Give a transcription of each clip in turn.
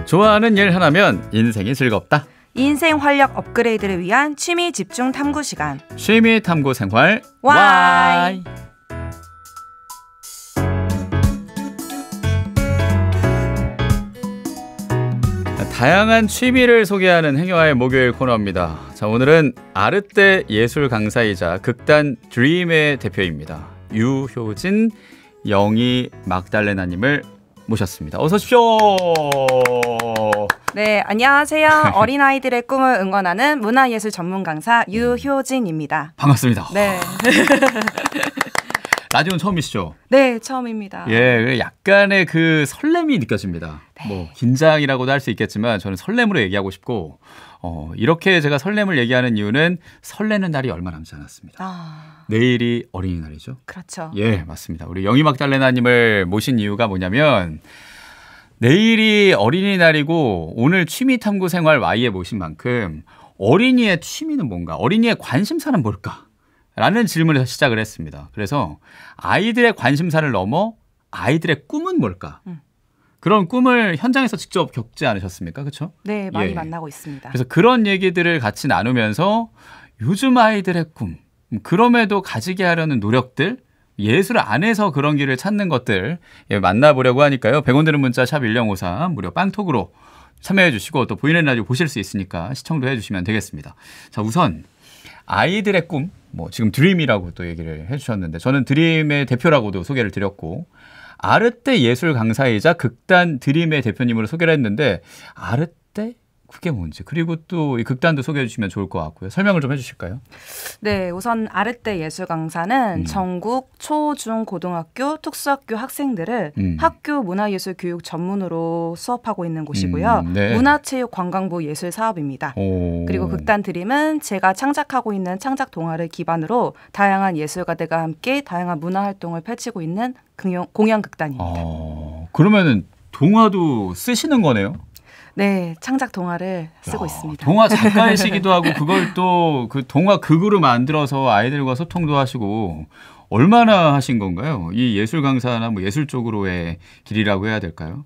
좋아하는 일 하나면 인생이 즐겁다. 인생 활력 업그레이드를 위한 취미 집중 탐구 시간. 취미 탐구 생활 Y. 다양한 취미를 소개하는 행여와의 목요일 코너입니다. 자, 오늘은 아르떼 예술 강사이자 극단 드림의 대표입니다. 유효진 영희 막달레나님을 모셨습니다. 어서 오십시오. 네, 안녕하세요. 어린아이들의 꿈을 응원하는 문화예술 전문 강사 유효진입니다. 반갑습니다. 네. 라디오는 처음이시죠? 네, 처음입니다. 예, 약간의 그 설렘이 느껴집니다. 네. 뭐 긴장이라고도 할 수 있겠지만 저는 설렘으로 얘기하고 싶고 이렇게 제가 설렘을 얘기하는 이유는 설레는 날이 얼마 남지 않았습니다. 내일이 어린이날이죠. 그렇죠. 예, 맞습니다. 우리 영희 막달레나님을 모신 이유가 뭐냐면 내일이 어린이날이고 오늘 취미 탐구 생활 Y에 모신 만큼 어린이의 취미는 뭔가, 어린이의 관심사는 뭘까? 라는 질문에서 시작을 했습니다. 그래서 아이들의 관심사를 넘어 아이들의 꿈은 뭘까? 그런 꿈을 현장에서 직접 겪지 않으셨습니까? 그렇죠? 네, 많이 만나고 있습니다. 그래서 그런 얘기들을 같이 나누면서 요즘 아이들의 꿈, 그럼에도 가지게 하려는 노력들, 예술 안에서 그런 길을 찾는 것들 만나보려고 하니까요. 100원 드는 문자 샵 1053 무료 빵톡으로 참여해 주시고 또 보이는 라디오 보실 수 있으니까 시청도 해주시면 되겠습니다. 자, 우선 아이들의 꿈, 뭐 지금 드림이라고 또 얘기를 해주셨는데 저는 드림의 대표라고도 소개를 드렸고 아르떼 예술 강사이자 극단 드림의 대표님으로 소개를 했는데 아르떼? 그게 뭔지 그리고 또 이 극단도 소개해 주시면 좋을 것 같고요. 설명을 좀 해주실까요? 네, 우선 아르떼 예술 강사는 전국 초, 중, 고등학교, 특수학교 학생들을 학교 문화예술 교육 전문으로 수업하고 있는 곳이고요. 네. 문화체육관광부 예술 사업입니다. 그리고 극단 드림은 제가 창작하고 있는 창작 동아를 기반으로 다양한 예술가들과 함께 다양한 문화 활동을 펼치고 있는 공연 극단입니다. 그러면은 동화도 쓰시는 거네요? 네, 창작 동화를 쓰고 있습니다. 동화 작가이시기도 하고 그걸 또 그 동화 극으로 만들어서 아이들과 소통도 하시고 얼마나 하신 건가요? 이 예술 강사나 뭐 예술 쪽으로의 길이라고 해야 될까요?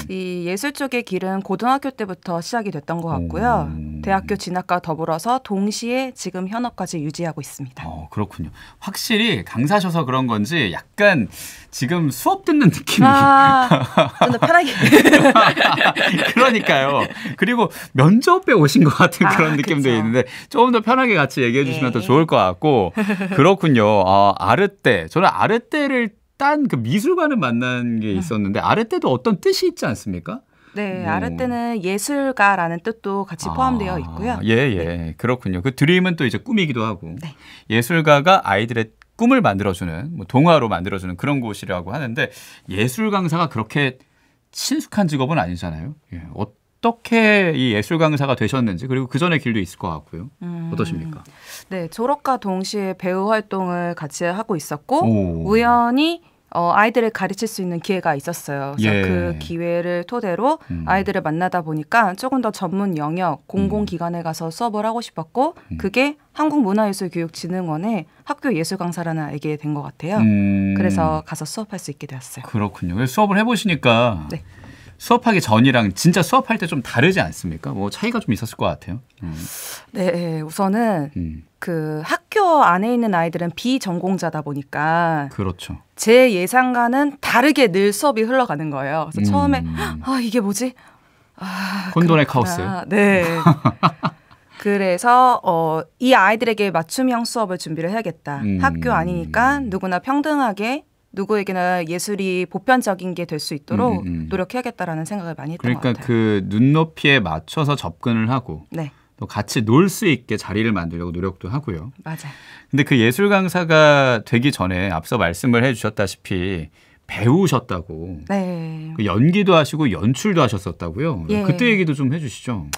이 예술 쪽의 길은 고등학교 때부터 시작이 됐던 것 같고요. 대학교 진학과 더불어서 동시에 지금 현업까지 유지하고 있습니다. 그렇군요. 확실히 강사셔서 그런 건지 약간 지금 수업 듣는 느낌이 좀 더 편하게. 그러니까요. 그리고 면접에 오신 것 같은 그런 느낌도 그쵸. 있는데 조금 더 편하게 같이 얘기해 주시면 더 좋을 것 같고 그렇군요. 아르떼. 저는 아르떼를 딴 그 미술관을 만난 게 있었는데 아르떼도 어떤 뜻이 있지 않습니까? 네, 아르떼는 예술가라는 뜻도 같이 포함되어 있고요. 네. 그렇군요. 그 드림은 또 이제 꿈이기도 하고 네. 예술가가 아이들의 꿈을 만들어주는 뭐 동화로 만들어주는 그런 곳이라고 하는데 예술 강사가 그렇게 친숙한 직업은 아니잖아요. 예. 어떻게 이 예술 강사가 되셨는지 그리고 그 전에 길도 있을 것 같고요. 어떠십니까? 네, 졸업과 동시에 배우 활동을 같이 하고 있었고 우연히 아이들을 가르칠 수 있는 기회가 있었어요. 그래서 그 기회를 토대로 아이들을 만나다 보니까 조금 더 전문 영역, 공공기관에 가서 수업을 하고 싶었고 그게 한국문화예술교육진흥원의 학교 예술 강사라는 알게 된 것 같아요. 그래서 가서 수업할 수 있게 되었어요. 그렇군요. 수업을 해보시니까 네. 수업하기 전이랑 진짜 수업할 때 좀 다르지 않습니까? 뭐 차이가 좀 있었을 것 같아요. 네, 우선은 그 학교 안에 있는 아이들은 비전공자다 보니까 그렇죠. 제 예상과는 다르게 늘 수업이 흘러가는 거예요. 그래서 처음에 이게 뭐지? 혼돈의 그렇구나. 카오스. 네. 그래서 이 아이들에게 맞춤형 수업을 준비를 해야겠다. 학교 아니니까 누구나 평등하게 누구에게나 예술이 보편적인 게 될 수 있도록 노력해야겠다라는 생각을 많이 했던 것 같아요. 그러니까 그 눈높이에 맞춰서 접근을 하고 네. 또 같이 놀 수 있게 자리를 만들려고 노력도 하고요. 맞아요. 근데 그 예술 강사가 되기 전에 앞서 말씀을 해주셨다시피 배우셨다고. 네. 그 연기도 하시고 연출도 하셨었다고요. 예. 그때 얘기도 좀 해주시죠.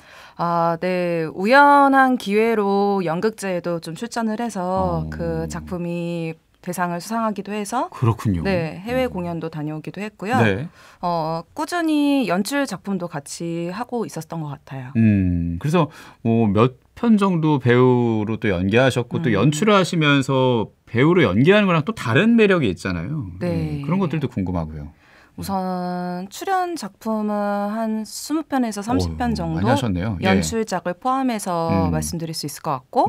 네. 우연한 기회로 연극제에도 좀 출전을 해서 그 작품이 대상을 수상하기도 해서 그렇군요. 네, 해외 공연도 다녀오기도 했고요. 네. 꾸준히 연출 작품도 같이 하고 있었던 것 같아요. 그래서 뭐 몇 편 정도 배우로 또 연기하셨고 또 연출을 하시면서 배우로 연기하는 거랑 또 다른 매력이 있잖아요. 네. 그런 것들도 궁금하고요. 우선 출연 작품은 한 20편에서 30편 정도 많이 하셨네요. 연출작을 포함해서 말씀드릴 수 있을 것 같고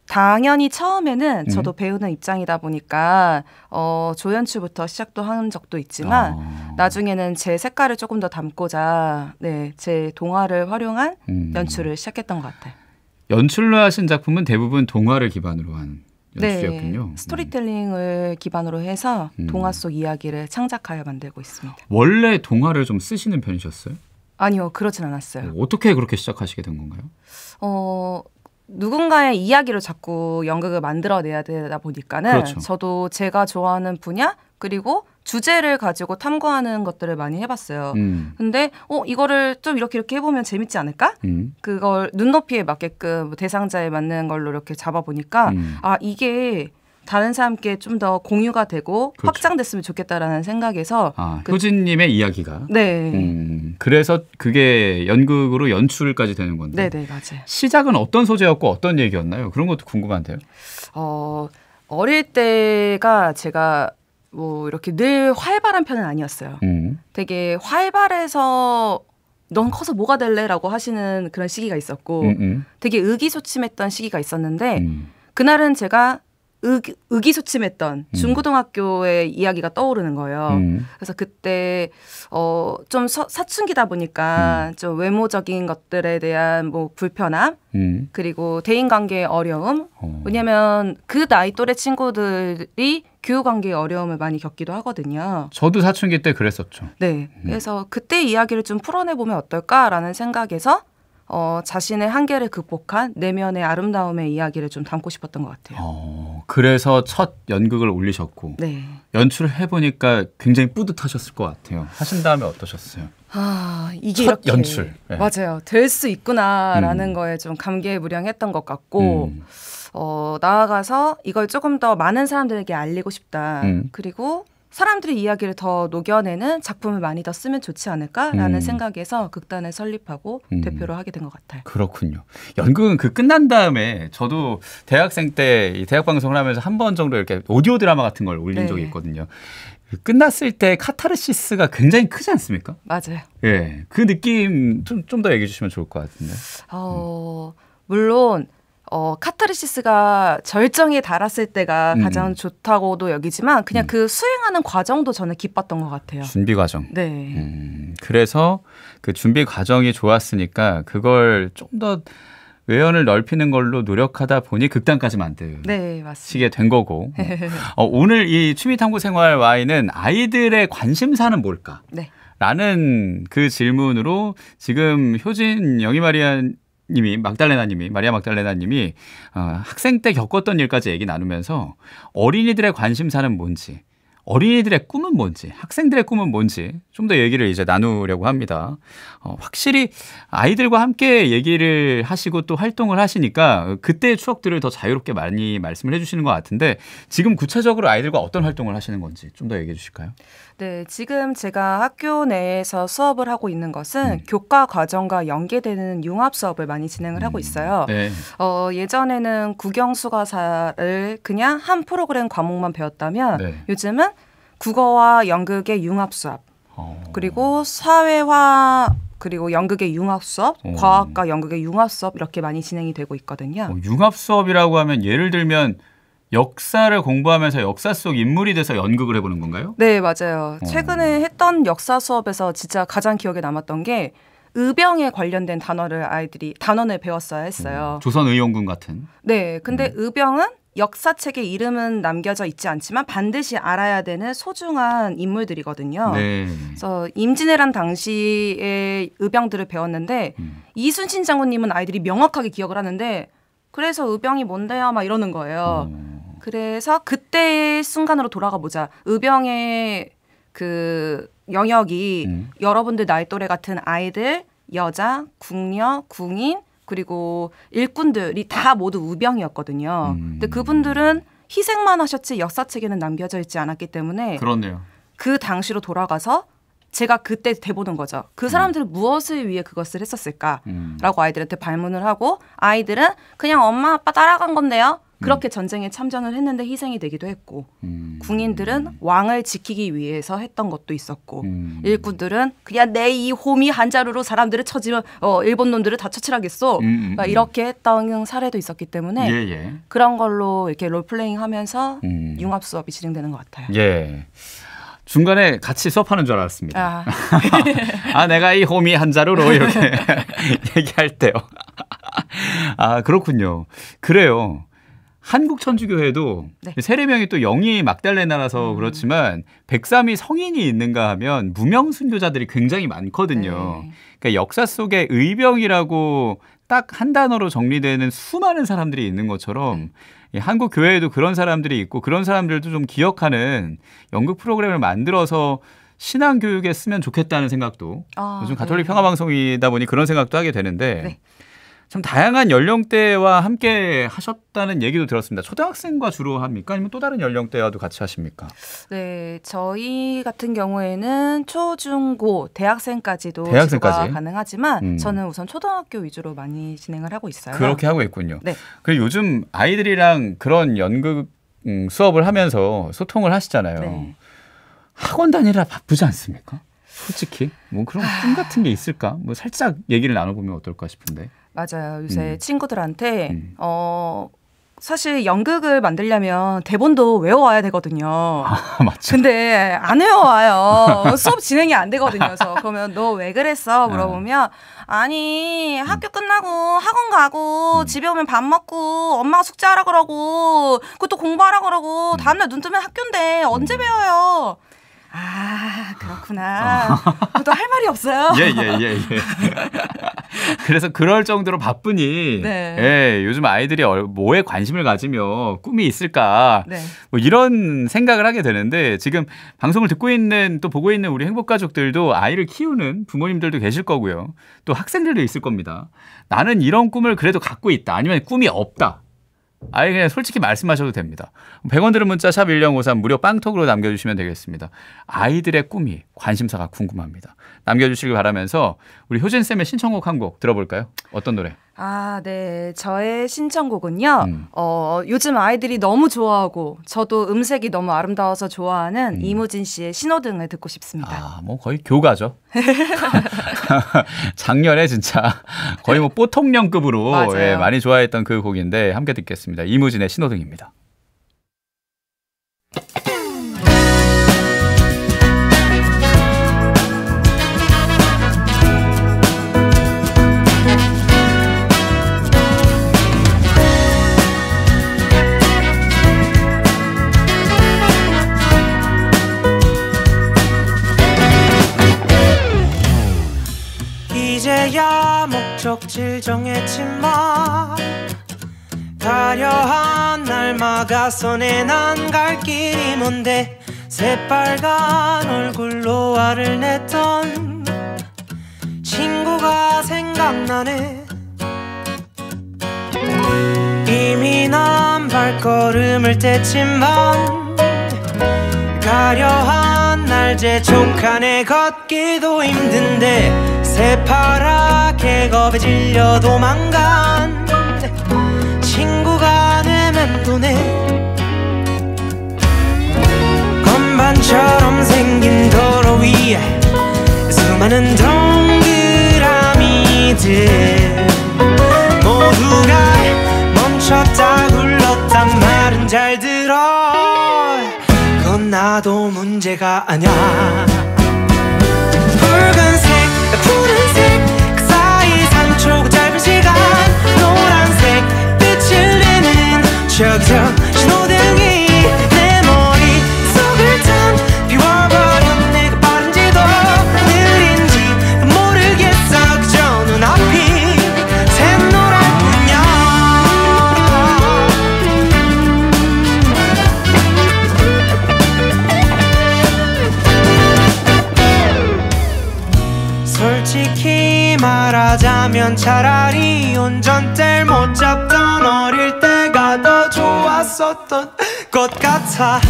당연히 처음에는 저도 배우는 입장이다 보니까 조연출부터 시작도 한 적도 있지만 나중에는 제 색깔을 조금 더 담고자 제 동화를 활용한 연출을 시작했던 것 같아요. 연출로 하신 작품은 대부분 동화를 기반으로 한 연출이었군요. 네, 스토리텔링을 기반으로 해서 동화 속 이야기를 창작하여 만들고 있습니다. 원래 동화를 좀 쓰시는 편이셨어요? 아니요, 그렇진 않았어요. 어떻게 그렇게 시작하시게 된 건가요? 누군가의 이야기로 자꾸 연극을 만들어내야 되다 보니까는 그렇죠. 저도 제가 좋아하는 분야 그리고 주제를 가지고 탐구하는 것들을 많이 해봤어요. 근데 이거를 좀 이렇게 해보면 재밌지 않을까? 그걸 눈높이에 맞게끔 대상자에 맞는 걸로 이렇게 잡아보니까 이게 다른 사람께 좀 더 공유가 되고 그렇죠. 확장됐으면 좋겠다라는 생각에서 효진님의 이야기가 네. 그래서 그게 연극으로 연출까지 되는 건데 네네 맞아요. 시작은 어떤 소재였고 어떤 얘기였나요? 그런 것도 궁금한데요. 어릴 때가 제가 뭐 이렇게 늘 활발한 편은 아니었어요. 되게 활발해서 넌 커서 뭐가 될래라고 하시는 그런 시기가 있었고 되게 의기소침했던 시기가 있었는데 그날은 제가 의기소침했던 중고등학교의 이야기가 떠오르는 거예요. 그래서 그때 좀 사춘기다 보니까 좀 외모적인 것들에 대한 뭐 불편함 그리고 대인관계의 어려움 왜냐하면 그 나이 또래 친구들이 교우관계의 어려움을 많이 겪기도 하거든요. 저도 사춘기 때 그랬었죠. 네, 그래서 그때 이야기를 좀 풀어내보면 어떨까라는 생각에서 자신의 한계를 극복한 내면의 아름다움의 이야기를 좀 담고 싶었던 것 같아요. 그래서 첫 연극을 올리셨고 네. 연출을 해보니까 굉장히 뿌듯하셨을 것 같아요. 하신 다음에 어떠셨어요? 이게 첫 이렇게 연출. 네. 맞아요. 될 수 있구나라는 거에 좀 감개무량했던 것 같고 나아가서 이걸 조금 더 많은 사람들에게 알리고 싶다. 그리고 사람들의 이야기를 더 녹여내는 작품을 많이 더 쓰면 좋지 않을까라는 생각에서 극단을 설립하고 대표를 하게 된 것 같아요. 그렇군요. 연극은 끝난 다음에 저도 대학생 때 이 대학 방송을 하면서 한 번 정도 이렇게 오디오 드라마 같은 걸 올린 적이 있거든요. 끝났을 때 카타르시스가 굉장히 크지 않습니까? 맞아요. 예, 그 느낌 좀 더 얘기해 주시면 좋을 것 같은데. 물론 카타르시스가 절정에 달았을 때가 가장 좋다고도 여기지만 그냥 그 수행하는 과정도 저는 기뻤던 것 같아요. 준비 과정. 네. 그래서 그 준비 과정이 좋았으니까 그걸 좀 더 외연을 넓히는 걸로 노력하다 보니 극단까지 만드시게 된 거고. 오늘 이 취미탐구 생활 Y는 아이들의 관심사는 뭘까? 네. 라는 그 질문으로 지금 효진 영희마리아 마리아 막달레나님이 학생 때 겪었던 일까지 얘기 나누면서 어린이들의 관심사는 뭔지, 어린이들의 꿈은 뭔지, 학생들의 꿈은 뭔지 좀 더 얘기를 이제 나누려고 합니다. 확실히 아이들과 함께 얘기를 하시고 또 활동을 하시니까 그때의 추억들을 더 자유롭게 많이 말씀을 해주시는 것 같은데 지금 구체적으로 아이들과 어떤 활동을 하시는 건지 좀 더 얘기해 주실까요? 네, 지금 제가 학교 내에서 수업을 하고 있는 것은 교과 과정과 연계되는 융합 수업을 많이 진행을 하고 있어요. 네. 예전에는 국영수가사를 그냥 한 프로그램 과목만 배웠다면 요즘은 국어와 연극의 융합 수업 그리고 사회화 그리고 연극의 융합 수업, 과학과 연극의 융합 수업 이렇게 많이 진행이 되고 있거든요. 융합 수업이라고 하면 예를 들면 역사를 공부하면서 역사 속 인물이 돼서 연극을 해보는 건가요? 네, 맞아요. 최근에 했던 역사 수업에서 진짜 가장 기억에 남았던 게 의병에 관련된 단원을 배웠어야 했어요. 조선의용군 같은. 네, 근데 의병은 역사책에 이름은 남겨져 있지 않지만 반드시 알아야 되는 소중한 인물들이거든요. 네. 그래서 임진왜란 당시의 의병들을 배웠는데 이순신 장군님은 아이들이 명확하게 기억을 하는데 그래서 의병이 뭔데요? 막 이러는 거예요. 그래서 그때의 순간으로 돌아가 보자. 의병의 그 영역이 여러분들 나이 또래 같은 아이들, 여자, 궁녀, 궁인 그리고 일꾼들이 다 모두 의병이었거든요. 근데 그분들은 희생만 하셨지 역사책에는 남겨져 있지 않았기 때문에 그렇네요. 그 당시로 돌아가서 제가 그때 돼보는 거죠. 그 사람들은 무엇을 위해 그것을 했었을까라고 아이들한테 발문을 하고 아이들은 그냥 엄마 아빠 따라간 건데요. 그렇게 전쟁에 참전을 했는데 희생이 되기도 했고 궁인들은 왕을 지키기 위해서 했던 것도 있었고 일꾼들은 그냥 내 이 호미 한 자루로 사람들을 처지면 일본 놈들을 다 처치하겠어. 그러니까 이렇게 했던 사례도 있었기 때문에 그런 걸로 이렇게 롤플레잉하면서 융합 수업이 진행되는 것 같아요. 예. 중간에 같이 수업하는 줄 알았습니다. 내가 이 호미 한 자루로 이렇게 얘기할 때요. 그렇군요. 그래요. 한국 천주교회도 세례명이 또 영이 막달레나라서 그렇지만 103이 성인이 있는가 하면 무명 순교자들이 굉장히 많거든요. 그러니까 역사 속에 의병이라고 딱 한 단어로 정리되는 수많은 사람들이 있는 것처럼 한국 교회에도 그런 사람들이 있고 그런 사람들도 좀 기억하는 연극 프로그램을 만들어서 신앙 교육에 쓰면 좋겠다는 생각도 요즘 가톨릭 평화방송이다 보니 그런 생각도 하게 되는데 참 다양한 연령대와 함께 하셨다는 얘기도 들었습니다. 초등학생과 주로 합니까? 아니면 또 다른 연령대와도 같이 하십니까? 네, 저희 같은 경우에는 초, 중, 고, 대학생까지도 지도가 가능하지만 저는 우선 초등학교 위주로 많이 진행을 하고 있어요. 그렇게 하고 있군요. 그리고 요즘 아이들이랑 그런 연극 수업을 하면서 소통을 하시잖아요. 학원 다니라 바쁘지 않습니까? 솔직히 뭐 그런 꿈 같은 게 있을까? 뭐 살짝 얘기를 나눠보면 어떨까 싶은데. 맞아요. 요새 친구들한테 사실 연극을 만들려면 대본도 외워와야 되거든요. 맞죠. 근데 안 외워와요. 수업 진행이 안 되거든요. 그래서 그러면 너 왜 그랬어? 물어보면 아니 학교 끝나고 학원 가고 집에 오면 밥 먹고 엄마가 숙제하라 그러고 그것도 공부하라 그러고 다음날 눈 뜨면 학교인데 언제 배워요? 그렇구나. 또 할 말이 없어요. 예. 그래서 그럴 정도로 바쁘니 요즘 아이들이 뭐에 관심을 가지며 꿈이 있을까 뭐 이런 생각을 하게 되는데 지금 방송을 듣고 있는 또 보고 있는 우리 행복가족들도 아이를 키우는 부모님들도 계실 거고요. 또 학생들도 있을 겁니다. 나는 이런 꿈을 그래도 갖고 있다. 아니면 꿈이 없다. 아예 그냥 솔직히 말씀하셔도 됩니다. 100원 들은 문자 샵 1053 무료 빵톡으로 남겨주시면 되겠습니다. 아이들의 꿈이 관심사가 궁금합니다. 남겨주시길 바라면서 우리 효진쌤의 신청곡 한 곡 들어볼까요? 어떤 노래? 네. 저의 신청곡은요. 요즘 아이들이 너무 좋아하고 저도 음색이 너무 아름다워서 좋아하는 이무진 씨의 신호등을 듣고 싶습니다. 뭐 거의 교가죠. 작년에 진짜 거의 뭐 뽀통령급으로 많이 좋아했던 그 곡인데 함께 듣겠습니다. 이무진의 신호등입니다. 이제야 목적지를 정했지만 가려한 날 막아서 내 난 갈 길이 뭔데 새빨간 얼굴로 화를 냈던 친구가 생각나네. 이미 난 발걸음을 뗐지만 가려한 날 재촉하네. 걷기도 힘든데 새파랗게 겁에 질려 도망간 친구가 내 맴도네. 건반처럼 생긴 도로 위에 수많은 동그라미들 모두가 멈췄다 굴렀단 말은 잘 들어. 그건 나도 문제가 아냐. 붉은색 푸른색 그 사이 3초 짧은 시간 노란색 빛을 내는 저기서 신호등이 내 머릿속을 텅 비워버려. 내가 빠른지도 느린지 모르겠어. 그저 눈앞이 샛노랄뿐이야. 솔직히 말하자면 차라리 운전대를 못 잡던 어릴 때가 더 좋았었던 것 같아.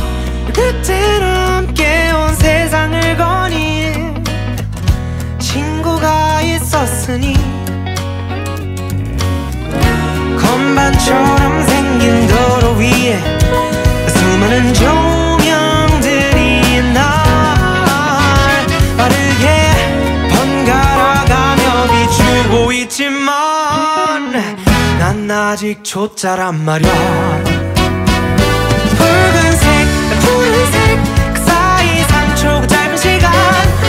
그때는 함께 온 세상을 거닌 없었으니 건반처럼 생긴 도로 위에 수많은 조명들이 날 빠르게 번갈아가며 비추고 있지만 난 아직 초짜란 말야. 붉은색, 푸른색 그 사이 3초 짧은 시간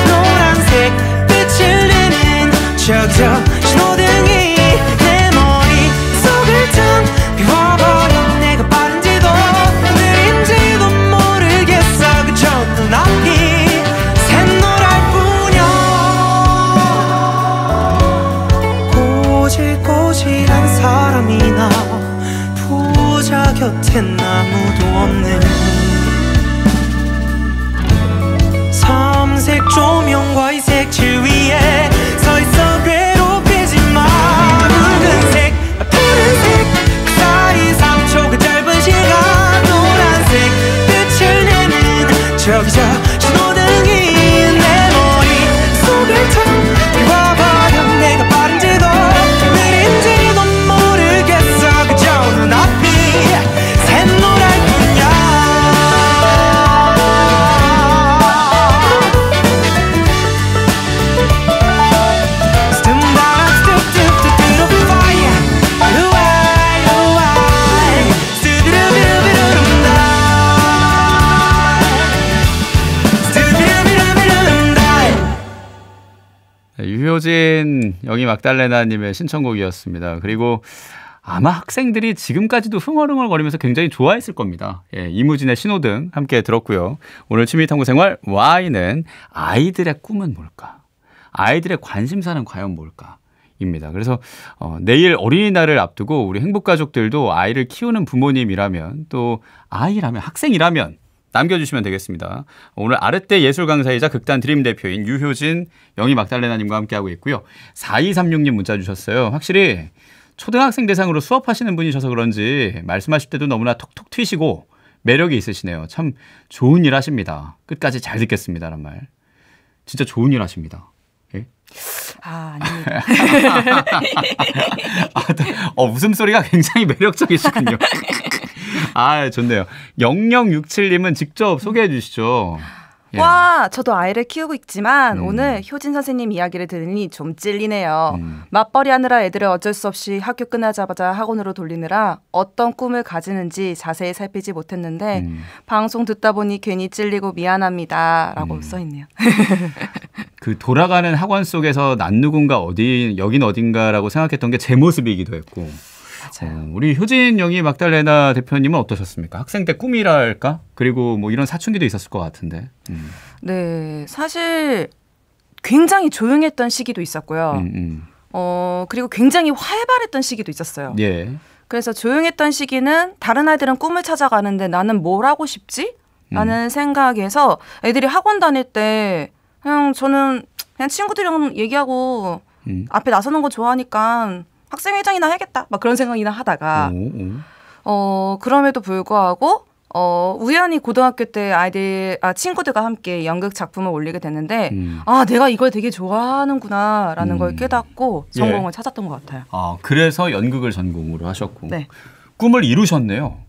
노란색 빛을 내는 저기서 신호등이 내 머릿속을 턴 비워버린 내가 빠른지도 느린지도 모르겠어. 그저 눈앞이 샛노랄 뿐이야. 꼬질꼬질한 사람이나 부자 곁엔 아무도 없는 삼색 조명과 이 색칠 위에 서있어 괴롭히지마. 붉은색 푸른색 그 사이 3초 그 짧은 시간 노란색 빛을 내는 저기서 신호등이 내 머릿속을 텅 비워버려. 내가 빠른지도 느린지도 모르겠어. 그저 눈앞이 샛노랄 뿐이야. 유효진 영희 막달레나님의 신청곡이었습니다. 그리고 아마 학생들이 지금까지도 흥얼흥얼거리면서 굉장히 좋아했을 겁니다. 예, 이무진의 신호등 함께 들었고요. 오늘 취미탐구 생활 Y는 아이들의 꿈은 뭘까? 아이들의 관심사는 과연 뭘까? 입니다. 그래서 내일 어린이날을 앞두고 우리 행복가족들도 아이를 키우는 부모님이라면 또 아이라면 학생이라면 남겨주시면 되겠습니다. 오늘 아르떼 예술 강사이자 극단 드림 대표인 유효진 영희 막달레나님과 함께하고 있고요. 4236님 문자 주셨어요. 확실히 초등학생 대상으로 수업하시는 분이셔서 그런지 말씀하실 때도 너무나 톡톡 튀시고 매력이 있으시네요. 참 좋은 일 하십니다. 끝까지 잘 듣겠습니다란 말. 진짜 좋은 일 하십니다. 예? 아닙니다. 웃음소리가 굉장히 매력적이시군요. 좋네요. 0067님은 직접 소개해 주시죠. 예. 와, 저도 아이를 키우고 있지만 오늘 효진 선생님 이야기를 들으니 좀 찔리네요. 맞벌이 하느라 애들을 어쩔 수 없이 학교 끝나자마자 학원으로 돌리느라 어떤 꿈을 가지는지 자세히 살피지 못했는데 방송 듣다 보니 괜히 찔리고 미안합니다. 라고 써있네요. 그 돌아가는 학원 속에서 난 누군가 여긴 어딘가라고 생각했던 게 제 모습이기도 했고. 우리 효진 영희 막달레나 대표님은 어떠셨습니까? 학생 때 꿈이랄까? 그리고 뭐 이런 사춘기도 있었을 것 같은데. 네, 사실 굉장히 조용했던 시기도 있었고요. 그리고 굉장히 활발했던 시기도 있었어요. 예. 그래서 조용했던 시기는 다른 아이들은 꿈을 찾아가는데 나는 뭘 하고 싶지? 라는 생각에서 애들이 학원 다닐 때 저는 그냥 친구들이랑 얘기하고 앞에 나서는 거 좋아하니까 학생회장이나 해야겠다. 막 그런 생각이나 하다가 그럼에도 불구하고 우연히 고등학교 때 친구들과 함께 연극 작품을 올리게 됐는데 내가 이걸 되게 좋아하는구나라는 걸 깨닫고 전공을 찾았던 것 같아요. 그래서 연극을 전공으로 하셨고 네. 꿈을 이루셨네요.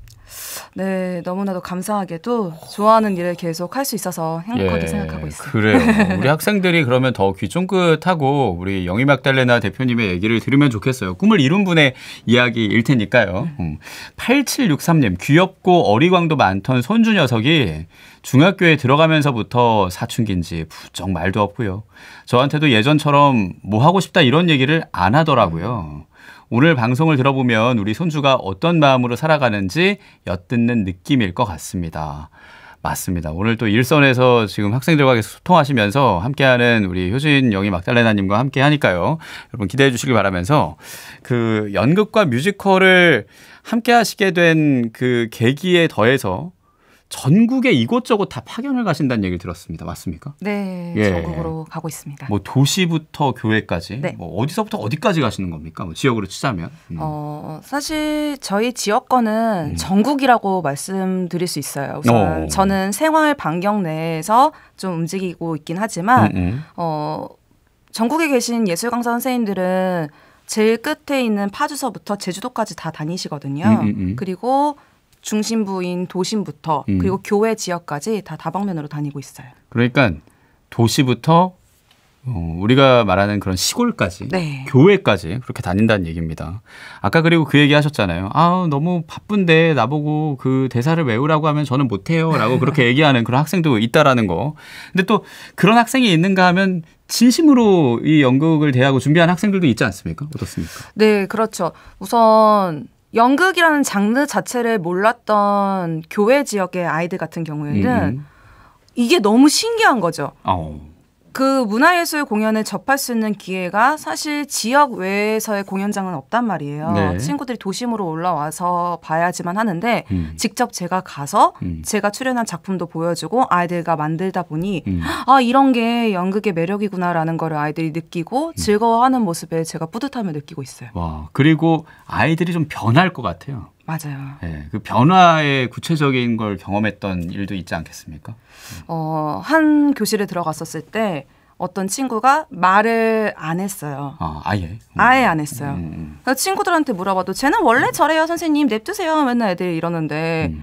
네, 너무나도 감사하게도 좋아하는 일을 계속 할 수 있어서 행복하게 생각하고 있어요. 그래요. 우리 학생들이 그러면 더 귀 쫑긋하고 우리 영희 막달레나 대표님의 얘기를 들으면 좋겠어요. 꿈을 이룬 분의 이야기일 테니까요. 8763님, 귀엽고 어리광도 많던 손주 녀석이 중학교에 들어가면서부터 사춘기인지 부쩍 말도 없고요. 저한테도 예전처럼 뭐 하고 싶다 이런 얘기를 안 하더라고요. 오늘 방송을 들어보면 우리 손주가 어떤 마음으로 살아가는지 엿듣는 느낌일 것 같습니다. 맞습니다. 오늘 또 일선에서 지금 학생들과 계속 소통하시면서 함께하는 우리 효진 영희 막달레나님과 함께 하니까요. 여러분 기대해 주시길 바라면서 그 연극과 뮤지컬을 함께 하시게 된 그 계기에 더해서 전국에 이곳저곳 다 파견을 가신다는 얘기를 들었습니다. 맞습니까? 네, 전국으로 가고 있습니다. 뭐 도시부터 교회까지, 네. 뭐 어디서부터 어디까지 가시는 겁니까? 뭐 지역으로 치자면. 사실 저희 지역권은 전국이라고 말씀드릴 수 있어요. 우선 저는 생활 반경 내에서 좀 움직이고 있긴 하지만 전국에 계신 예술 강사 선생님들은 제일 끝에 있는 파주서부터 제주도까지 다 다니시거든요. 그리고 중심부인 도심부터 그리고 교외 지역까지 다 다방면으로 다니고 있어요. 그러니까 도시부터 우리가 말하는 그런 시골까지, 네. 교외까지 그렇게 다닌다는 얘기입니다. 아까 그리고 그 얘기 하셨잖아요. 아, 너무 바쁜데 나보고 그 대사를 외우라고 하면 저는 못해요 라고 그렇게 얘기하는 그런 학생도 있다라는 거. 근데 또 그런 학생이 있는가 하면 진심으로 이 연극을 대하고 준비한 학생들도 있지 않습니까? 어떻습니까? 네, 그렇죠. 우선 연극이라는 장르 자체를 몰랐던 교외 지역의 아이들 같은 경우에는 이게 너무 신기한 거죠. 그 문화예술 공연을 접할 수 있는 기회가 사실 지역 외에서의 공연장은 없단 말이에요. 네. 친구들이 도심으로 올라와서 봐야지만 하는데 직접 제가 가서 제가 출연한 작품도 보여주고 아이들과 만들다 보니 아, 이런 게 연극의 매력이구나라는 거를 아이들이 느끼고 즐거워하는 모습에 제가 뿌듯함을 느끼고 있어요. 와, 그리고 아이들이 좀 변할 것 같아요. 맞아요. 네, 그 변화의 구체적인 걸 경험했던 일도 있지 않겠습니까? 한 교실에 들어갔었을 때 어떤 친구가 말을 안 했어요. 아예? 아예 안 했어요. 그래서 친구들한테 물어봐도 쟤는 원래 저래요 선생님 냅두세요 맨날 애들이 이러는데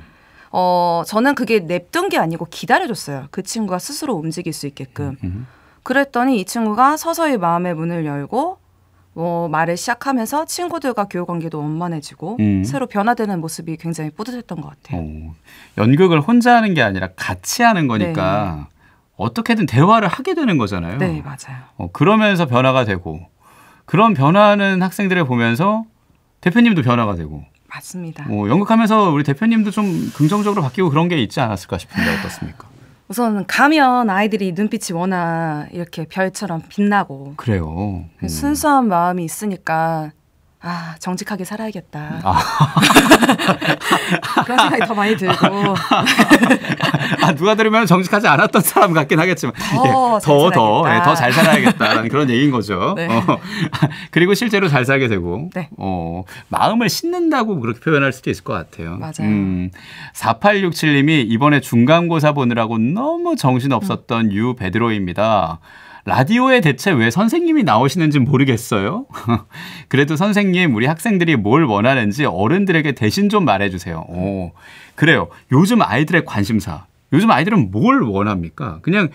저는 그게 냅둔 게 아니고 기다려줬어요. 그 친구가 스스로 움직일 수 있게끔. 그랬더니 이 친구가 서서히 마음의 문을 열고 말을 시작하면서 친구들과 교육 관계도 원만해지고 새로 변화되는 모습이 굉장히 뿌듯했던 것 같아요. 연극을 혼자 하는 게 아니라 같이 하는 거니까 네. 어떻게든 대화를 하게 되는 거잖아요. 네, 맞아요. 그러면서 변화가 되고 그런 변화하는 학생들을 보면서 대표님도 변화가 되고 맞습니다. 연극하면서 우리 대표님도 좀 긍정적으로 바뀌고 그런 게 있지 않았을까 싶은데 어떻습니까? 우선 가면 아이들이 눈빛이 워낙 이렇게 별처럼 빛나고 그래요. 순수한 마음이 있으니까 정직하게 살아야겠다. 그런 생각이 더 많이 들고. 누가 들으면 정직하지 않았던 사람 같긴 하겠지만 더 잘 살아야겠다라는 그런 얘기인 거죠. 네. 그리고 실제로 잘 살게 되고 네. 마음을 씻는다고 그렇게 표현할 수도 있을 것 같아요. 맞아요. 4867님이 이번에 중간고사 보느라고 너무 정신없었던 유베드로입니다. 라디오에 대체 왜 선생님이 나오시는지 모르겠어요. 그래도 선생님 우리 학생들이 뭘 원하는지 어른들에게 대신 좀 말해주세요. 그래요. 요즘 아이들의 관심사. 요즘 아이들은 뭘 원합니까? 그냥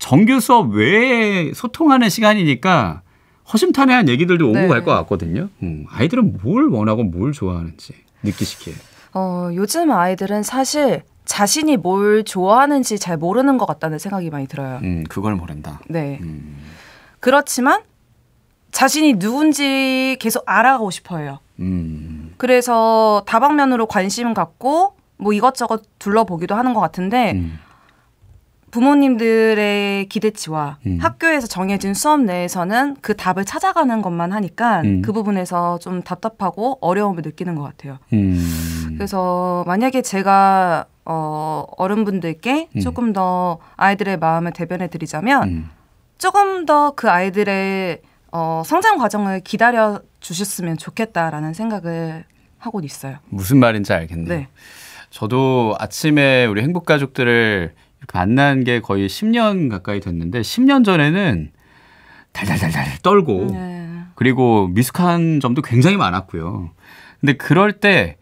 정규 수업 외에 소통하는 시간이니까 허심탄회한 얘기들도 오고 갈 것 같거든요. 아이들은 뭘 원하고 뭘 좋아하는지 느끼시기에. 요즘 아이들은 사실 자신이 뭘 좋아하는지 잘 모르는 것 같다는 생각이 많이 들어요. 그걸 모른다. 네. 그렇지만 자신이 누군지 계속 알아가고 싶어요. 그래서 다방면으로 관심 갖고 뭐 이것저것 둘러보기도 하는 것 같은데 부모님들의 기대치와 학교에서 정해진 수업 내에서는 그 답을 찾아가는 것만 하니까 그 부분에서 좀 답답하고 어려움을 느끼는 것 같아요. 그래서 만약에 제가 어른분들께 조금 더 아이들의 마음을 대변해 드리자면 조금 더 그 아이들의 성장 과정을 기다려 주셨으면 좋겠다라는 생각을 하고 있어요. 무슨 말인지 알겠네요. 네. 저도 아침에 우리 행복가족들을 이렇게 만난 게 거의 10년 가까이 됐는데 10년 전에는 달달달달 떨고 그리고 미숙한 점도 굉장히 많았고요. 근데 그럴 때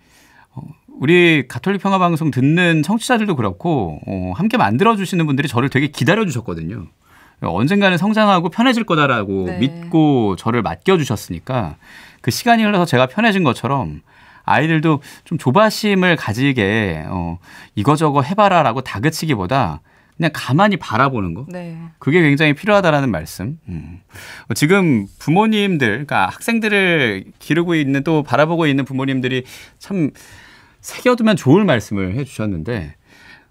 우리 가톨릭 평화방송 듣는 청취자들도 그렇고 함께 만들어주시는 분들이 저를 되게 기다려주셨거든요. 언젠가는 성장하고 편해질 거다라고 믿고 저를 맡겨주셨으니까 그 시간이 흘러서 제가 편해진 것처럼 아이들도 좀 조바심을 가지게 이거저거 해봐라라고 다그치기보다 그냥 가만히 바라보는 거. 네. 그게 굉장히 필요하다라는 말씀. 지금 부모님들, 그러니까 학생들을 기르고 있는 또 바라보고 있는 부모님들이 참 새겨두면 좋을 말씀을 해주셨는데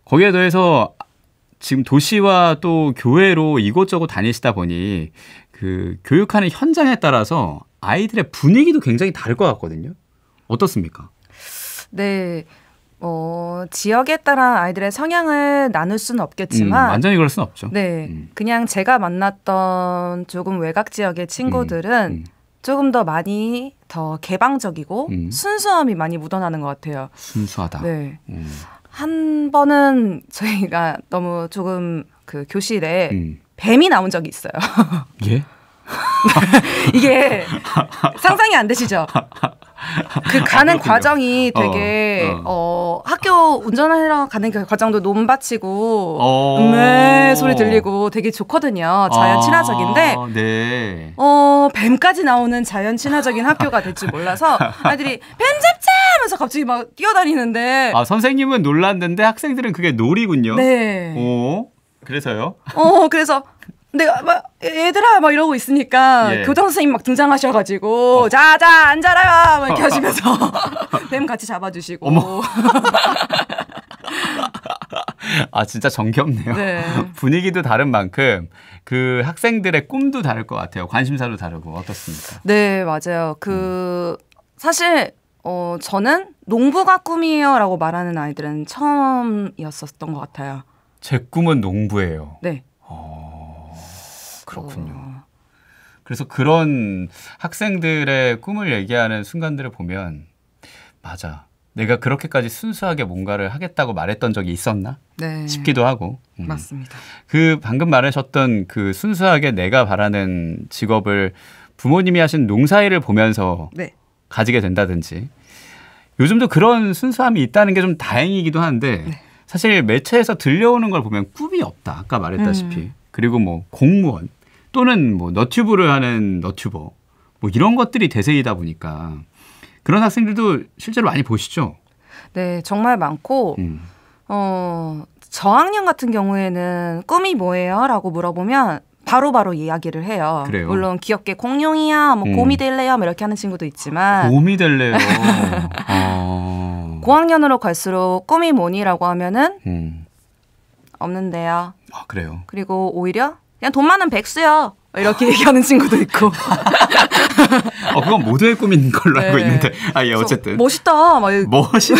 거기에 더해서 지금 도시와 또 교회로 이곳저곳 다니시다 보니 그 교육하는 현장에 따라서 아이들의 분위기도 굉장히 다를 것 같거든요. 어떻습니까? 네. 지역에 따라 아이들의 성향을 나눌 수는 없겠지만 완전히 그럴 수는 없죠. 네. 그냥 제가 만났던 조금 외곽 지역의 친구들은 조금 더 많이 더 개방적이고 순수함이 많이 묻어나는 것 같아요. 순수하다. 네. 한 번은 저희가 너무 조금 그 교실에 뱀이 나온 적이 있어요. 예? 이게 상상이 안 되시죠? 그 가는 과정이 되게 학교 운전하러 가는 그 과정도 논밭이고 소리 들리고 되게 좋거든요. 자연 친화적인데 네. 뱀까지 나오는 자연 친화적인 학교가 될 줄 몰라서 아이들이 뱀 잡자 하면서 갑자기 막 뛰어다니는데 선생님은 놀랐는데 학생들은 그게 놀이군요. 네. 그래서요? 그래서 내가 막 얘들아 막 이러고 있으니까 교장 선생님 막 등장하셔가지고 자자 앉아라 막 이렇게 하시면서 뱀 같이 잡아주시고. 어머. 진짜 정겹네요. 네. 분위기도 다른 만큼 그 학생들의 꿈도 다를 것 같아요. 관심사도 다르고 어떻습니까? 네, 맞아요. 사실 저는 농부가 꿈이에요라고 말하는 아이들은 처음이었었던 것 같아요. 제 꿈은 농부예요. 네. 그렇군요. 그래서 그런 학생들의 꿈을 얘기하는 순간들을 보면 맞아. 내가 그렇게까지 순수하게 뭔가를 하겠다고 말했던 적이 있었나? 네. 싶기도 하고. 맞습니다. 그 방금 말하셨던 그 순수하게 내가 바라는 직업을 부모님이 하신 농사일을 보면서 네. 가지게 된다든지 요즘도 그런 순수함이 있다는 게 좀 다행이기도 한데 네. 사실 매체에서 들려오는 걸 보면 꿈이 없다. 아까 말했다시피. 그리고 뭐 공무원 또는 뭐 너튜브를 하는 너튜버 뭐 이런 것들이 대세이다 보니까 그런 학생들도 실제로 많이 보시죠? 네, 정말 많고 저학년 같은 경우에는 꿈이 뭐예요? 라고 물어보면 바로바로 이야기를 해요. 그래요? 물론 귀엽게 공룡이야, 뭐 곰이 될래요? 뭐 이렇게 하는 친구도 있지만 곰이 될래요? 고학년으로 갈수록 꿈이 뭐니라고 하면은 없는데요. 그래요? 그리고 오히려 그냥 돈 많은 백수요. 이렇게 얘기하는 친구도 있고. 그건 모두의 꿈인 걸로 알고 있는데. 어쨌든. 멋있다. 막 멋있다.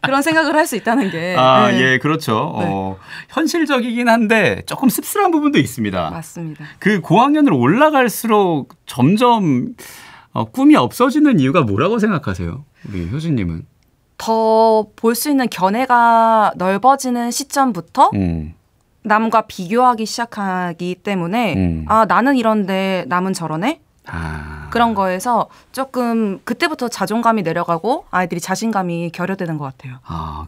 그런 생각을 할 수 있다는 게. 예, 그렇죠. 네. 현실적이긴 한데 조금 씁쓸한 부분도 있습니다. 맞습니다. 그 고학년으로 올라갈수록 점점 꿈이 없어지는 이유가 뭐라고 생각하세요? 우리 효진님은? 더 볼 수 있는 견해가 넓어지는 시점부터 남과 비교하기 시작하기 때문에 나는 이런데 남은 저러네? 그런 거에서 조금 그때부터 자존감이 내려가고 아이들이 자신감이 결여되는 것 같아요.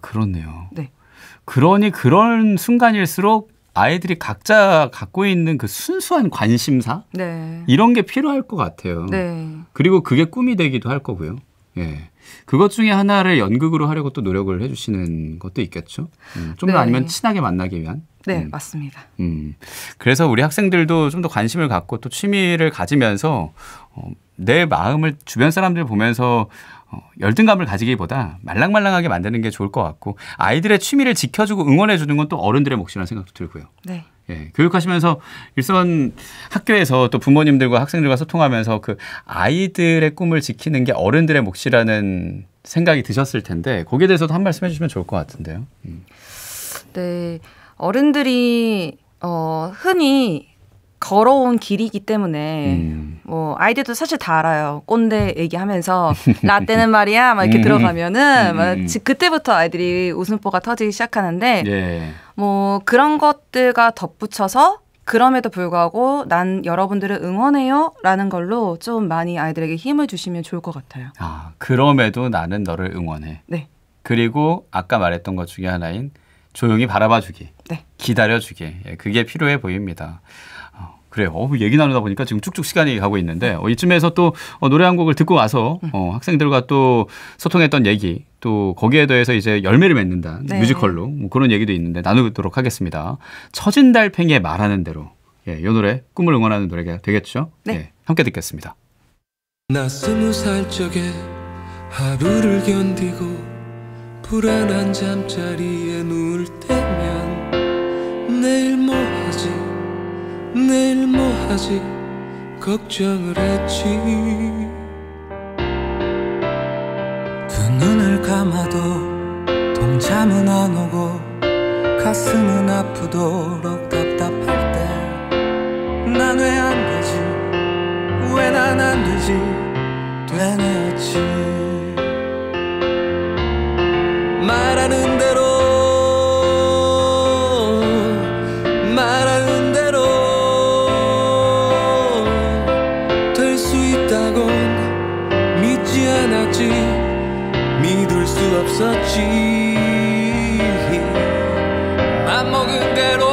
그렇네요. 네. 그러니 그런 순간일수록 아이들이 각자 갖고 있는 그 순수한 관심사? 네. 이런 게 필요할 것 같아요. 네. 그리고 그게 꿈이 되기도 할 거고요. 예. 그것 중에 하나를 연극으로 하려고 또 노력을 해주시는 것도 있겠죠. 좀 더 네. 아니면 친하게 만나기 위한. 네, 맞습니다. 그래서 우리 학생들도 좀 더 관심을 갖고 또 취미를 가지면서 내 마음을 주변 사람들 보면서 열등감을 가지기보다 말랑말랑하게 만드는 게 좋을 것 같고 아이들의 취미를 지켜주고 응원해주는 건 또 어른들의 몫이라는 생각도 들고요. 네. 예, 교육하시면서 일선 학교에서 또 부모님들과 학생들과 소통하면서 그 아이들의 꿈을 지키는 게 어른들의 몫이라는 생각이 드셨을 텐데 거기에 대해서도 한 말씀 해주시면 좋을 것 같은데요. 네, 어른들이 흔히 걸어온 길이기 때문에 뭐 아이들도 사실 다 알아요. 꼰대 얘기하면서 라떼는 말이야 막 이렇게 들어가면은 막 그때부터 아이들이 웃음보가 터지기 시작하는데 예. 뭐 그런 것들과 덧붙여서 그럼에도 불구하고 난 여러분들을 응원해요 라는 걸로 좀 많이 아이들에게 힘을 주시면 좋을 것 같아요. 그럼에도 나는 너를 응원해. 네. 그리고 아까 말했던 것 중에 하나인 조용히 바라봐주기. 네. 기다려주기. 그게 필요해 보입니다. 그래요. 얘기 나누다 보니까 지금 쭉쭉 시간이 가고 있는데 이쯤에서 또 노래 한 곡을 듣고 와서 학생들과 또 소통했던 얘기 또 거기에 대해서 이제 열매를 맺는다. 네. 뮤지컬로 뭐 그런 얘기도 있는데 나누도록 하겠습니다. 처진 달팽이의 말하는 대로. 이 노래 꿈을 응원하는 노래가 되겠죠? 네. 함께 듣겠습니다. 나 20살 적에 하루를 견디고 불안한 잠자리에 누울 때면 내일 뭐 하지 내일 뭐 하지 걱정을 했지 두 눈을 감아도 동참은 안 오고 가슴은 아프도록 답답할 때 난 왜 안 되지 왜 난 안 되지 되뇌었지 말하는 대로 말하는 대로 없었지. 맘먹은 대로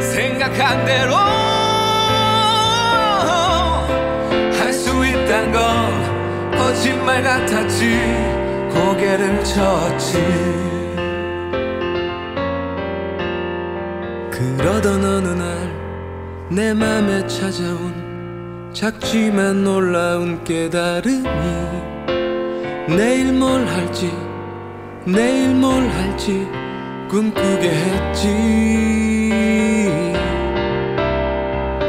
생각한 대로 할 수 있단 건 거짓말 같았지. 고개를 쳤지. 그러던 어느 날 내 맘에 찾아온 작지만 놀라운 깨달음이 내일 뭘 할지 내일 뭘 할지 꿈꾸게 했지.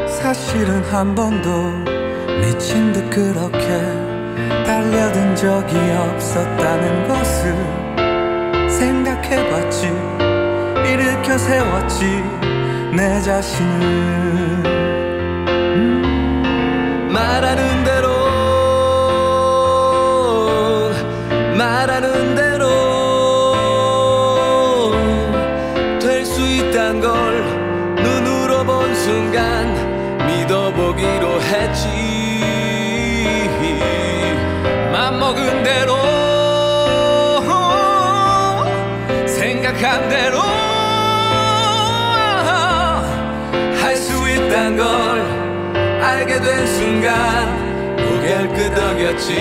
사실은 한 번도 미친 듯 그렇게 달려든 적이 없었다는 것을 생각해봤지. 일으켜 세웠지 내 자신을. 말하는 대로 말하는 대로 될 수 있단 걸 눈으로 본 순간 믿어보기로 했지. 맘먹은 대로 생각한 대로 할 수 있단 걸 알게 된 순간 고개를 끄덕였지.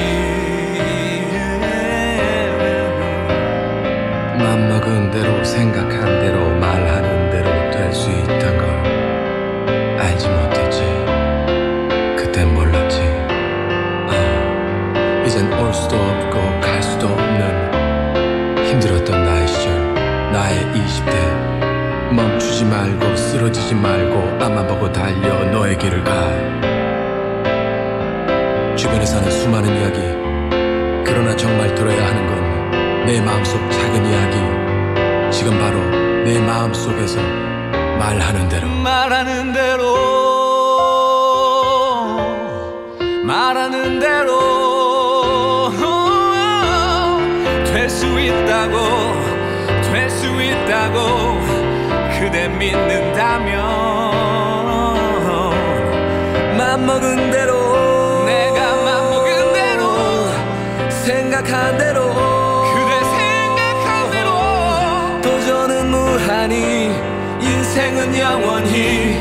맘먹은 대로 생각한 대로 말하는 대로 될 수 있단 걸 알지 못했지. 그땐 몰랐지. 이젠 올 수도 없고 갈 수도 없는 힘들었던 나의 시절, 나의 20대. 멈추지 말고 쓰러지지 말고 앞만 보고 달려 너의 길을 가. 주변에 사는 수많은 이야기, 그러나 정말 들어야 하는 건 내 마음속 작은 이야기. 지금 바로 내 마음속에서 말하는 대로 말하는 대로 말하는 대로 될 수 있다고 될 수 있다고 그대 믿는다면 맘먹은 대로 내가 맘먹은 대로 생각한 대로 그대 생각한 대로 도전은 무한히 인생은 영원히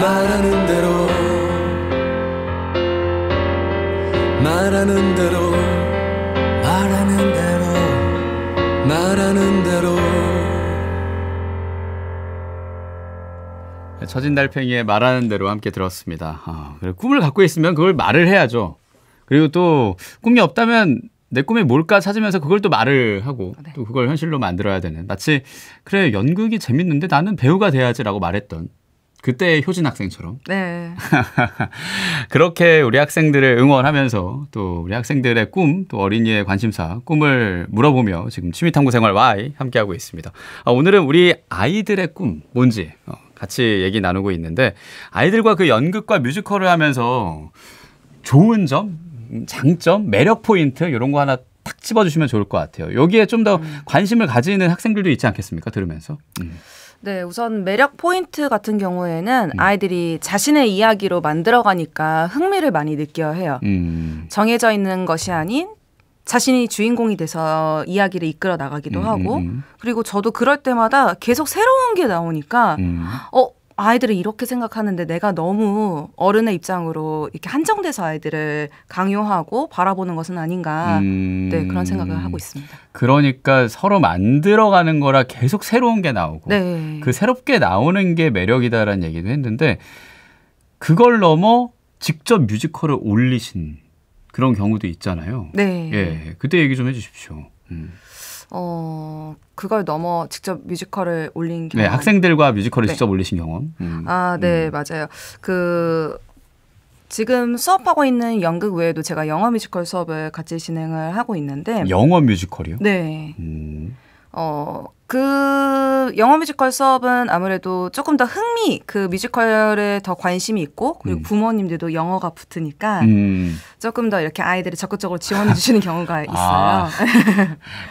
말하는 대로 말하는 대로 말하는 대로 말하는 대로. 처진 달팽이의 말하는 대로 함께 들었습니다. 꿈을 갖고 있으면 그걸 말을 해야죠. 그리고 또 꿈이 없다면 내 꿈이 뭘까 찾으면서 그걸 또 말을 하고 네. 또 그걸 현실로 만들어야 되는. 마치 그래 연극이 재밌는데 나는 배우가 돼야지라고 말했던 그때의 효진 학생처럼. 네. 그렇게 우리 학생들을 응원하면서 또 우리 학생들의 꿈, 또 어린이의 관심사, 꿈을 물어보며 지금 취미탐구 생활 Y 함께하고 있습니다. 오늘은 우리 아이들의 꿈 뭔지 같이 얘기 나누고 있는데 아이들과 그 연극과 뮤지컬을 하면서 좋은 점, 장점, 매력 포인트 이런 거 하나 탁 집어주시면 좋을 것 같아요. 여기에 좀 더 관심을 가지는 학생들도 있지 않겠습니까? 들으면서. 네, 우선 매력 포인트 같은 경우에는 아이들이 자신의 이야기로 만들어가니까 흥미를 많이 느껴야 해요. 정해져 있는 것이 아닌 자신이 주인공이 돼서 이야기를 이끌어 나가기도 하고 그리고 저도 그럴 때마다 계속 새로운 게 나오니까 아이들은 이렇게 생각하는데 내가 너무 어른의 입장으로 이렇게 한정돼서 아이들을 강요하고 바라보는 것은 아닌가 네, 그런 생각을 하고 있습니다. 그러니까 서로 만들어가는 거라 계속 새로운 게 나오고 네. 그 새롭게 나오는 게 매력이다라는 얘기도 했는데 그걸 넘어 직접 뮤지컬을 올리신 그런 경우도 있잖아요. 네. 예, 그때 얘기 좀 해주십시오. 그걸 넘어 직접 뮤지컬을 올린 경험. 네, 학생들과 뮤지컬을 네. 직접 올리신 경험. 네, 맞아요. 지금 수업하고 있는 연극 외에도 제가 영어 뮤지컬 수업을 같이 진행을 하고 있는데. 영어 뮤지컬이요? 네. 그 영어 뮤지컬 수업은 아무래도 조금 더 그 뮤지컬에 더 관심이 있고 그리고 부모님들도 영어가 붙으니까 조금 더 이렇게 아이들이 적극적으로 지원해 주시는 경우가 있어요.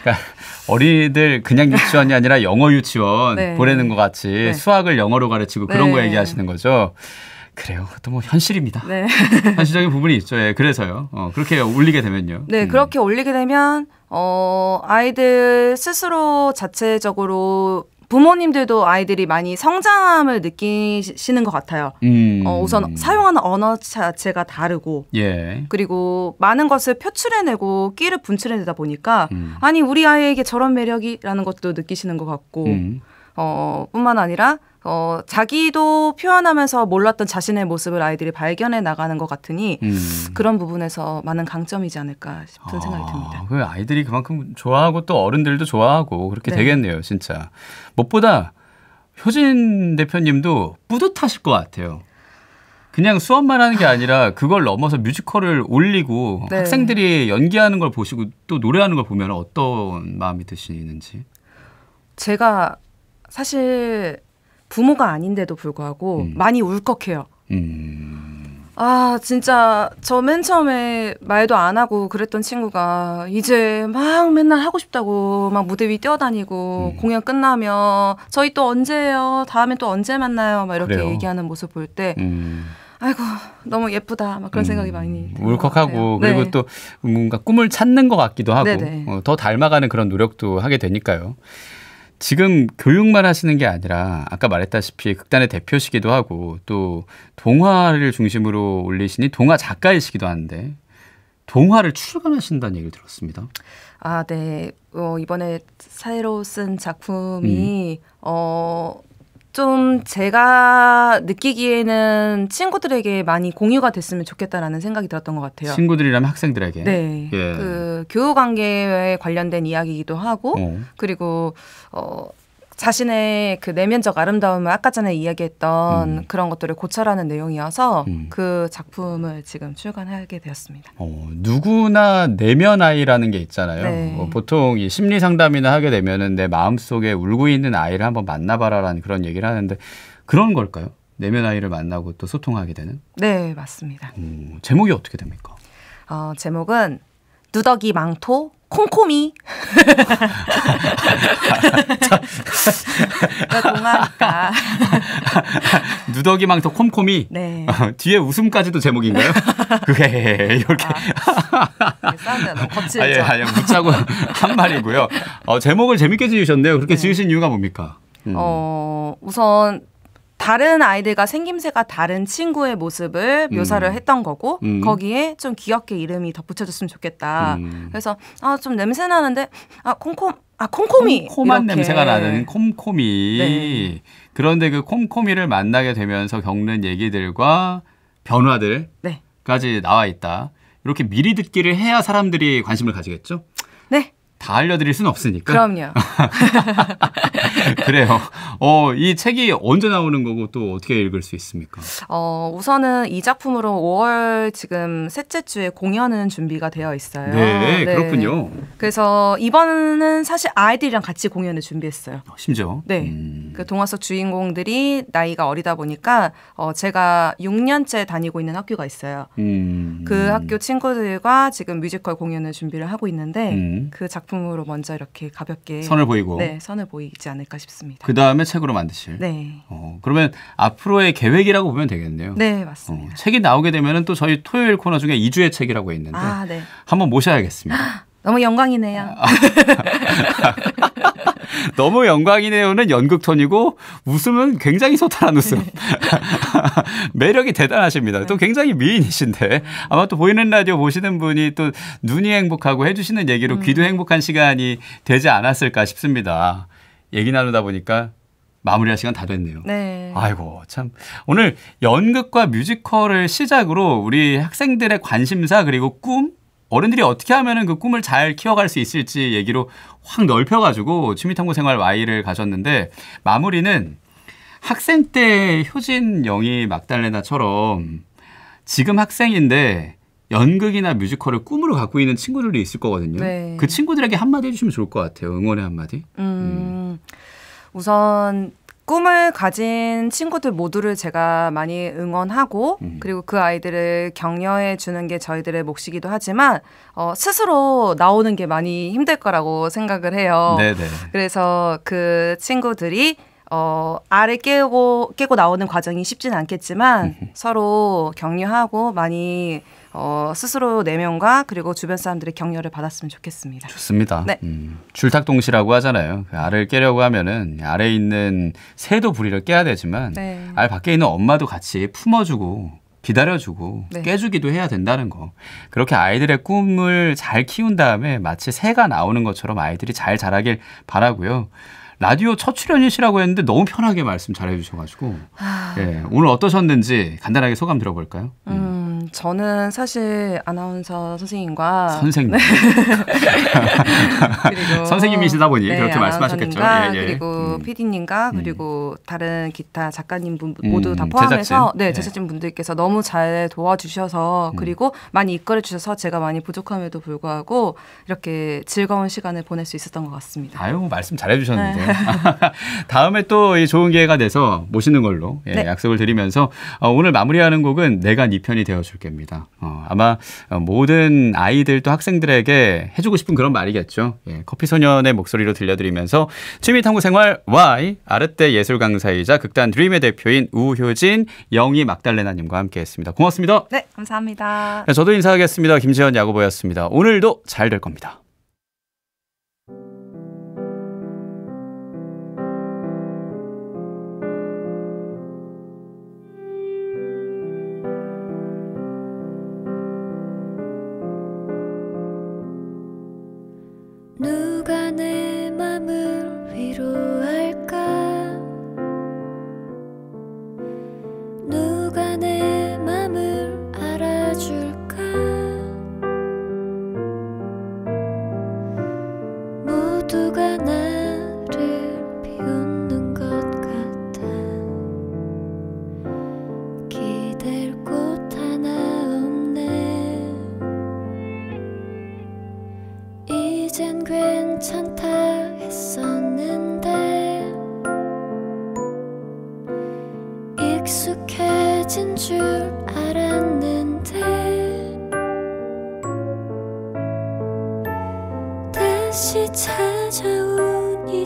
그러니까 어린이들 그냥 유치원이 아니라 영어 유치원 네. 보내는 것 같이 네. 수학을 영어로 가르치고 그런 네. 거 얘기하시는 거죠. 그래요. 그것도 뭐 현실입니다. 네. 현실적인 부분이 있죠. 예, 그래서요. 그렇게 올리게 되면요. 네, 그렇게 올리게 되면 아이들 스스로 자체적으로 부모님들도 아이들이 많이 성장함을 느끼시는 것 같아요. 우선 사용하는 언어 자체가 다르고 예. 그리고 많은 것을 표출해내고 끼를 분출해내다 보니까 아니 우리 아이에게 저런 매력이라는 것도 느끼시는 것 같고 뿐만 아니라 자기도 표현하면서 몰랐던 자신의 모습을 아이들이 발견해 나가는 것 같으니 그런 부분에서 많은 강점이지 않을까 싶은 생각이 듭니다. 그 아이들이 그만큼 좋아하고 또 어른들도 좋아하고 그렇게 네. 되겠네요. 진짜. 무엇보다 효진 대표님도 뿌듯하실 것 같아요. 그냥 수업만 하는 게 아니라 그걸 넘어서 뮤지컬을 올리고 네. 학생들이 연기하는 걸 보시고 또 노래하는 걸 보면 어떤 마음이 드시는지. 제가 사실 부모가 아닌데도 불구하고 많이 울컥해요. 아 진짜 저 맨 처음에 말도 안 하고 그랬던 친구가 이제 막 맨날 하고 싶다고 막 무대 위 뛰어다니고 공연 끝나면 저희 또 언제예요? 다음에 또 언제 만나요? 막 이렇게 그래요? 얘기하는 모습 볼 때 아이고 너무 예쁘다 막 그런 생각이 많이 울컥하고 그리고 네. 또 뭔가 꿈을 찾는 것 같기도 하고 더 닮아가는 그런 노력도 하게 되니까요. 지금 교육만 하시는 게 아니라 아까 말했다시피 극단의 대표시기도 하고 또 동화를 중심으로 올리시니 동화 작가이시기도 한데 동화를 출간하신다는 얘기를 들었습니다. 아, 네. 이번에 새로 쓴 작품이 좀 제가 느끼기에는 친구들에게 많이 공유가 됐으면 좋겠다라는 생각이 들었던 것 같아요. 친구들이라면 학생들에게? 네. 예. 그 교우관계에 관련된 이야기이기도 하고 그리고 자신의 그 내면적 아름다움을 아까 전에 이야기했던 그런 것들을 고찰하는 내용이어서 그 작품을 지금 출간하게 되었습니다. 누구나 내면 아이라는 게 있잖아요. 네. 보통 이 심리 상담이나 하게 되면은 내 마음속에 울고 있는 아이를 한번 만나봐라라는 그런 얘기를 하는데 그런 걸까요? 내면 아이를 만나고 또 소통하게 되는? 네, 맞습니다. 제목이 어떻게 됩니까? 제목은 누더기 망토 콩코미. 동화니까. 누더기 망토 콤코미. 네. 뒤에 웃음까지도 제목인가요? 그게 이렇게. 사운드가 너무 거칠죠. 아니, 묻자고 한 말이고요. 제목을 재밌게 지으셨네요. 그렇게 지으신 이유가 뭡니까? 우선 다른 아이들과 생김새가 다른 친구의 모습을 묘사를 했던 거고 거기에 좀 귀엽게 이름이 덧붙여줬으면 좋겠다. 그래서 좀 냄새 나는데 콩코미 콤콤한 이렇게. 냄새가 나는 콤코미. 네. 그런데 그 콤코미를 만나게 되면서 겪는 얘기들과 변화들까지 네. 나와 있다. 이렇게 미리 듣기를 해야 사람들이 관심을 가지겠죠? 네. 다 알려드릴 수는 없으니까. 그럼요. 그래요. 이 책이 언제 나오는 거고 또 어떻게 읽을 수 있습니까? 우선은 이 작품으로 5월 지금 셋째 주에 공연은 준비가 되어 있어요. 네, 그렇군요. 그래서 이번은 사실 아이들이랑 같이 공연을 준비했어요. 심지어? 네. 그 동화 속 주인공들이 나이가 어리다 보니까 제가 6년째 다니고 있는 학교가 있어요. 그 학교 친구들과 지금 뮤지컬 공연을 준비를 하고 있는데 그 작품으로 먼저 이렇게 가볍게 선을 보이고 선을 보이지 않을까 싶습니다. 그 다음에 책으로 만드실. 네. 그러면 앞으로의 계획이라고 보면 되겠네요. 네, 맞습니다. 책이 나오게 되면은 또 저희 토요일 코너 중에 2주의 책이라고 있는데 네. 한번 모셔야겠습니다. 너무 영광이네요. 너무 영광이네요는 연극 톤이고 웃음은 굉장히 소탈한 웃음. 매력이 대단하십니다. 또 굉장히 미인이신데 아마 또 보이는 라디오 보시는 분이 또 눈이 행복하고 해주시는 얘기로 귀도 행복한 시간이 되지 않았을까 싶습니다. 얘기 나누다 보니까 마무리할 시간 다 됐네요. 네. 아이고 참 오늘 연극과 뮤지컬을 시작으로 우리 학생들의 관심사 그리고 꿈 어른들이 어떻게 하면 그 꿈을 잘 키워갈 수 있을지 얘기로 확 넓혀가지고 취미탐구 생활 Y를 가졌는데 마무리는 학생 때 효진, 영희, 막달레나처럼 지금 학생인데 연극이나 뮤지컬을 꿈으로 갖고 있는 친구들도 있을 거거든요. 네. 그 친구들에게 한마디 해주시면 좋을 것 같아요. 응원의 한마디. 우선 꿈을 가진 친구들 모두를 제가 많이 응원하고 그리고 그 아이들을 격려해 주는 게 저희들의 몫이기도 하지만 스스로 나오는 게 많이 힘들 거라고 생각을 해요. 네네. 그래서 그 친구들이 알을 깨고 나오는 과정이 쉽지는 않겠지만 서로 격려하고 많이 스스로 내면과 그리고 주변 사람들의 격려를 받았으면 좋겠습니다. 좋습니다. 네. 줄탁동시라고 하잖아요. 그 알을 깨려고 하면은 알에 있는 새도 부리를 깨야 되지만 네. 알 밖에 있는 엄마도 같이 품어주고 기다려주고 네. 깨주기도 해야 된다는 거. 그렇게 아이들의 꿈을 잘 키운 다음에 마치 새가 나오는 것처럼 아이들이 잘 자라길 바라고요. 라디오 첫 출연이시라고 했는데 너무 편하게 말씀 잘해 주셔가지고 예, 오늘 어떠셨는지 간단하게 소감 들어볼까요? 저는 사실 아나운서 선생님과 선생님 그리고 선생님이시다 보니 그렇게 말씀하셨겠죠. 그리고 PD님과 그리고 다른 기타 작가님 분 모두 다 포함해서 제작진 분들께서 너무 잘 도와주셔서 그리고 많이 이끌어 주셔서 제가 많이 부족함에도 불구하고 이렇게 즐거운 시간을 보낼 수 있었던 것 같습니다. 아유, 말씀 잘해 주셨는데 다음에 또 이 좋은 기회가 돼서 모시는 걸로 약속을 드리면서 오늘 마무리하는 곡은 내가 네 편이 되어줄게입니다. 아마 모든 아이들 또 학생들에게 해주고 싶은 그런 말이겠죠. 커피소년의 목소리로 들려드리면서 취미탐구생활 Y 아르떼 예술강사이자 극단 드림의 대표인 우효진, 영희 막달레나님과 함께했습니다. 고맙습니다. 네, 감사합니다. 저도 인사하겠습니다. 김지현 야구보였습니다. 오늘도 잘 될 겁니다. 누가 내 맘을 위로할까? 누가 내 맘을 알아줄까? 모두가 나를 비웃는 것 같아. 기댈 곳 하나 없네. 이젠 괜찮다 했었는데 익숙해진 줄 알았는데 다시 찾아온 이